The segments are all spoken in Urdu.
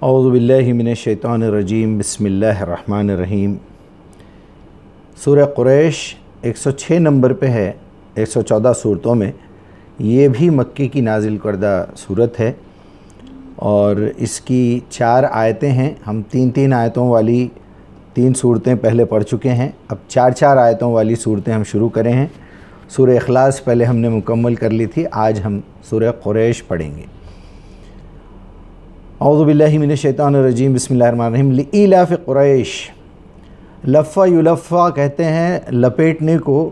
اعوذ باللہ من الشیطان الرجیم، بسم اللہ الرحمن الرحیم۔ سورہ قریش 106 نمبر پہ ہے 114 صورتوں میں۔ یہ بھی مکی کی نازل کردہ صورت ہے اور اس کی 4 آیتیں ہیں۔ ہم 3 آیتوں والی 3 صورتیں پہلے پڑھ چکے ہیں، اب 4 آیتوں والی صورتیں ہم شروع کریں ہیں۔ سورہ اخلاص پہلے ہم نے مکمل کر لی تھی، آج ہم سورہ قریش پڑھیں گے۔ اعوذ باللہ من الشیطان الرجیم، بسم اللہ الرحمن الرحیم۔ لإیلاف قریش، لفہ یلفہ کہتے ہیں لپیٹنے کو،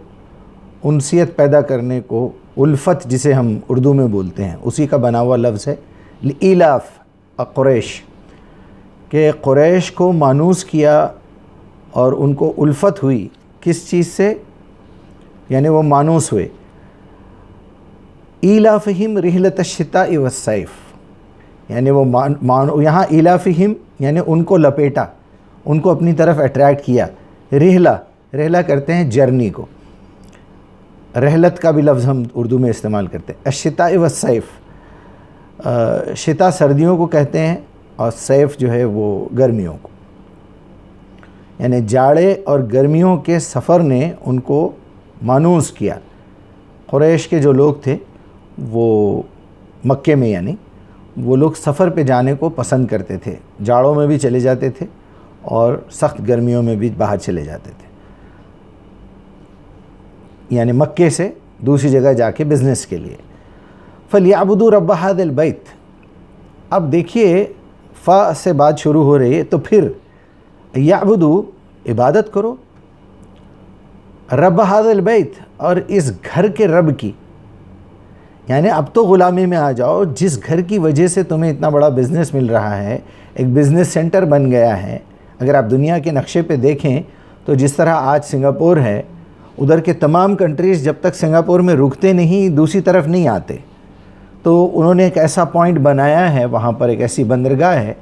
انسیت پیدا کرنے کو، الفت جسے ہم اردو میں بولتے ہیں، اسی کا بنا ہوا لفظ ہے لإیلاف قریش، کہ قریش کو مانوس کیا اور ان کو الفت ہوئی کس چیز سے، یعنی وہ مانوس ہوئے۔ ایلافہم رحلۃ الشتاء والصیف، یعنی وہ یہاں ایلافہم یعنی ان کو لپیٹا، ان کو اپنی طرف اٹریکٹ کیا۔ رحلہ کرتے ہیں جرنی کو، رحلت کا بھی لفظ ہم اردو میں استعمال کرتے ہیں۔ الشتاء والصیف، شتاء سردیوں کو کہتے ہیں اور صیف جو ہے وہ گرمیوں کو، یعنی جاڑے اور گرمیوں کے سفر نے ان کو مانوس کیا۔ قریش کے جو لوگ تھے وہ مکے میں، یعنی وہ لوگ سفر پہ جانے کو پسند کرتے تھے، جاڑوں میں بھی چلے جاتے تھے اور سخت گرمیوں میں بھی باہر چلے جاتے تھے، یعنی مکے سے دوسری جگہ جا کے بزنس کے لیے۔ فَلْيَعْبُدُوا رَبَّ هَذَا الْبَيْتِ، اب دیکھیے فا سے بات شروع ہو رہی ہے، تو پھر یعبدو عبادت کرو، رب هذا البیت، اور اس گھر کے رب کی، یعنی اب تو غلامی میں آ جاؤ۔ جس گھر کی وجہ سے تمہیں اتنا بڑا بزنس مل رہا ہے، ایک بزنس سینٹر بن گیا ہے۔ اگر آپ دنیا کے نقشے پہ دیکھیں تو جس طرح آج سنگاپور ہے، ادھر کے تمام کنٹریز جب تک سنگاپور میں رکتے نہیں دوسری طرف نہیں آتے، تو انہوں نے ایک ایسا پوائنٹ بنایا ہے، وہاں پر ایک ایسی بندرگاہ ہے،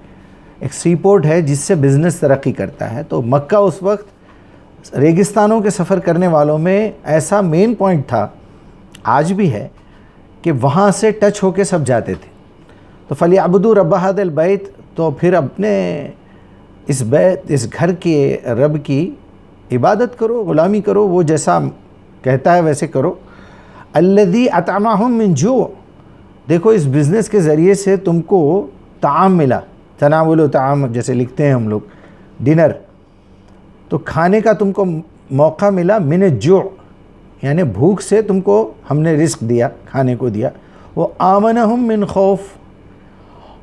ایک سی پورٹ ہے جس سے بزنس ترقی کرتا ہے۔ تو مکہ اس وقت ریگستانوں کے سفر کرنے والوں میں ایسا مین پوائنٹ تھا، آج بھی ہے، کہ وہاں سے ٹچ ہو کے سب جاتے تھے۔ تو فَلْيَعْبُدُوا رَبَّ هَذَا الْبَيْتِ، تو پھر اپنے اس گھر کے رب کی عبادت کرو، غلامی کرو، وہ جیسا کہتا ہے ویسے کرو۔ الَّذِي أَطْعَمَهُم مِّن جُوع، دیکھو اس بزنس کے ذریعے سے تم کو طعام ملا، تناول و طعام جیسے لکھتے ہیں ہم لوگ، ڈنر، تو کھانے کا تم کو موقع ملا، من الجوع یعنی بھوک سے تم کو ہم نے رزق دیا، کھانے کو دیا۔ وہ آمنہم من خوف،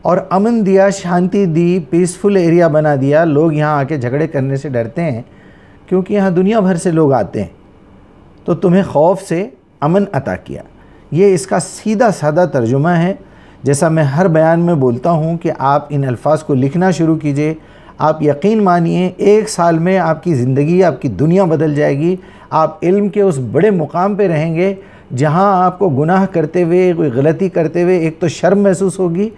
اور امن دیا، شانتی دی، پیسفل ایریا بنا دیا۔ لوگ یہاں آ کے جھگڑے کرنے سے ڈرتے ہیں کیونکہ یہاں دنیا بھر سے لوگ آتے ہیں، تو تمہیں خوف سے امن عطا کیا۔ یہ اس کا سیدھا سادہ ترجمہ ہے، جیسا میں ہر بیان میں بولتا ہوں کہ آپ ان الفاظ کو لکھنا شروع کیجئے۔ آپ یقین مانیے 1 سال میں آپ کی زندگی، آپ کی دنیا بدل جائے گی۔ آپ علم کے اس بڑے مقام پہ رہیں گے جہاں آپ کو گناہ کرتے ہوئے، کوئی غلطی کرتے ہوئے ایک تو شرم محسوس ہوگی،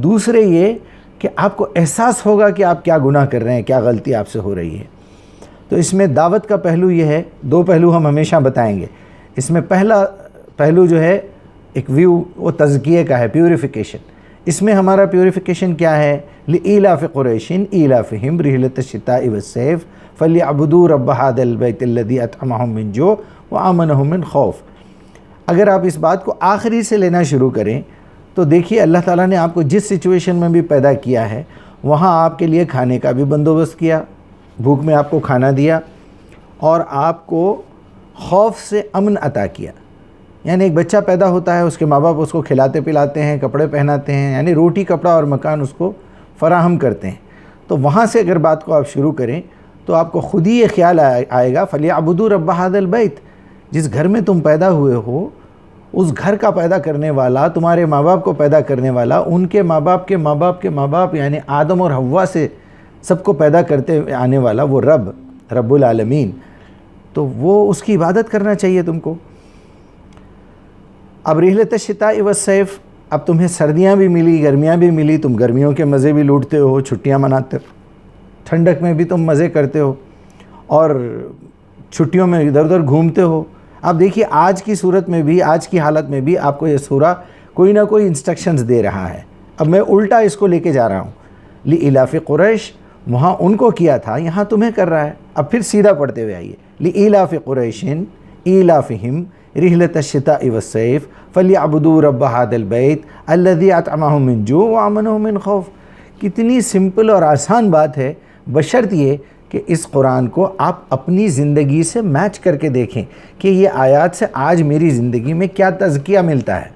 دوسرے یہ کہ آپ کو احساس ہوگا کہ آپ کیا گناہ کر رہے ہیں، کیا غلطی آپ سے ہو رہی ہے۔ تو اس میں دعوت کا پہلو یہ ہے، 2 پہلو ہم ہمیشہ بتائیں گے۔ اس میں پہلا پہلو جو ہے ایک ویو، وہ تزکیے کا ہے، پیوریفیکیشن۔ اس میں ہمارا پیوریفیکیشن کیا ہے؟ لإیلاف قریش ایلافہم رحلۃ الشتاء والصیف فلیعبدوا رب ھذا البیت الذی اطعمہم من جوع وآمنہم من خوف۔ اگر آپ اس بات کو آخری سے لینا شروع کریں تو دیکھیے اللہ تعالیٰ نے آپ کو جس سچویشن میں بھی پیدا کیا ہے وہاں آپ کے لیے کھانے کا بھی بندوبست کیا، بھوک میں آپ کو کھانا دیا، اور آپ کو خوف سے امن عطا کیا۔ یعنی ایک بچہ پیدا ہوتا ہے، اس کے ماں باپ اس کو کھلاتے پلاتے ہیں، کپڑے پہناتے ہیں، یعنی روٹی کپڑا اور مکان اس کو فراہم کرتے ہیں۔ تو وہاں سے اگر بات کو آپ شروع کریں تو آپ کو خود ہی یہ خیال آئے گا فَلْيَعْبُدُوا رَبَّ هَذَا الْبَيْتِ، جس گھر میں تم پیدا ہوئے ہو اس گھر کا پیدا کرنے والا، تمہارے ماں باپ کو پیدا کرنے والا، ان کے ماں باپ کے ماں باپ کے ماں باپ، یعنی آدم اور حوا سے سب کو پیدا کرتے آنے والا وہ رب العالمین، تو وہ اس کی عبادت کرنا چاہیے تم کو۔ اب رحلۃ الشتاء والصیف، اب تمہیں سردیاں بھی ملی، گرمیاں بھی ملی، تم گرمیوں کے مزے بھی لوٹتے ہو، چھٹیاں مناتے ہو، ٹھنڈک میں بھی تم مزے کرتے ہو، اور چھٹیوں میں ادھر ادھر گھومتے ہو۔ اب دیکھیے آج کی صورت میں بھی، آج کی حالت میں بھی آپ کو یہ سورہ کوئی نہ کوئی انسٹرکشنز دے رہا ہے۔ اب میں الٹا اس کو لے کے جا رہا ہوں لإلاف قریش وہاں ان کو کیا تھا، یہاں تمہیں کر رہا ہے۔ اب پھر سیدھا پڑھتے ہوئے آئیے، لإلاف قریش ایلافہم رحلۃ الشتاء والصیف فلیعبدوا رب ھذا البیت الذی اطعمہم من جوع وآمنہم من خوف۔ کتنی سمپل اور آسان بات ہے، بشرط یہ کہ اس قرآن کو آپ اپنی زندگی سے میچ کر کے دیکھیں کہ یہ آیات سے آج میری زندگی میں کیا تزکیہ ملتا ہے،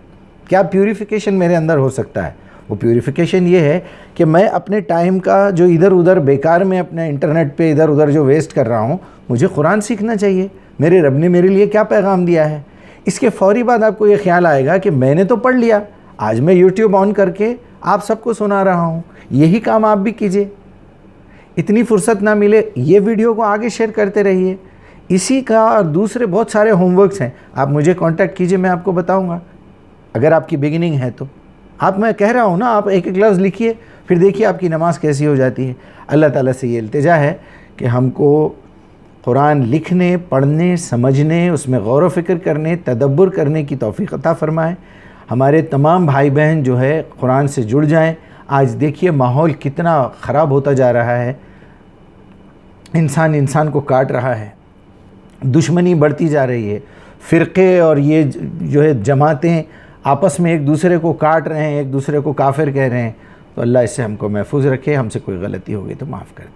کیا پیوریفیکیشن میرے اندر ہو سکتا ہے۔ وہ پیوریفیکیشن یہ ہے کہ میں اپنے ٹائم کا جو ادھر ادھر بیکار میں اپنے انٹرنیٹ پہ ادھر ادھر جو ویسٹ کر رہا ہوں، مجھے قرآن سیکھنا چاہیے، میرے رب نے میرے لیے کیا پیغام دیا ہے۔ اس کے فوری بعد آپ کو یہ خیال آئے گا کہ میں نے تو پڑھ لیا، آج میں یوٹیوب آن کر کے آپ سب کو سنا رہا ہوں، یہی کام آپ بھی کیجئے۔ اتنی فرصت نہ ملے، یہ ویڈیو کو آگے شیئر کرتے رہیے۔ اسی کا اور دوسرے بہت سارے ہوم ورکس ہیں، آپ مجھے کانٹیکٹ کیجئے، میں آپ کو بتاؤں گا اگر آپ کی بگننگ ہے تو۔ آپ میں کہہ رہا ہوں نا، آپ ایک ایک لفظ لکھیے، پھر دیکھیے آپ کی نماز کیسی ہو جاتی ہے۔ اللہ تعالیٰ سے یہ التجا ہے کہ ہم کو قرآن لکھنے، پڑھنے، سمجھنے، اس میں غور و فکر کرنے، تدبر کرنے کی توفیق عطا فرمائے۔ ہمارے تمام بھائی بہن جو ہے قرآن سے جڑ جائیں۔ آج دیکھیے ماحول کتنا خراب ہوتا جا رہا ہے، انسان کو کاٹ رہا ہے، دشمنی بڑھتی جا رہی ہے، فرقے اور یہ جو ہے جماعتیں آپس میں ایک دوسرے کو کاٹ رہے ہیں، ایک دوسرے کو کافر کہہ رہے ہیں۔ تو اللہ اس سے ہم کو محفوظ رکھے، ہم سے کوئی غلطی ہوگی تو معاف کر دے۔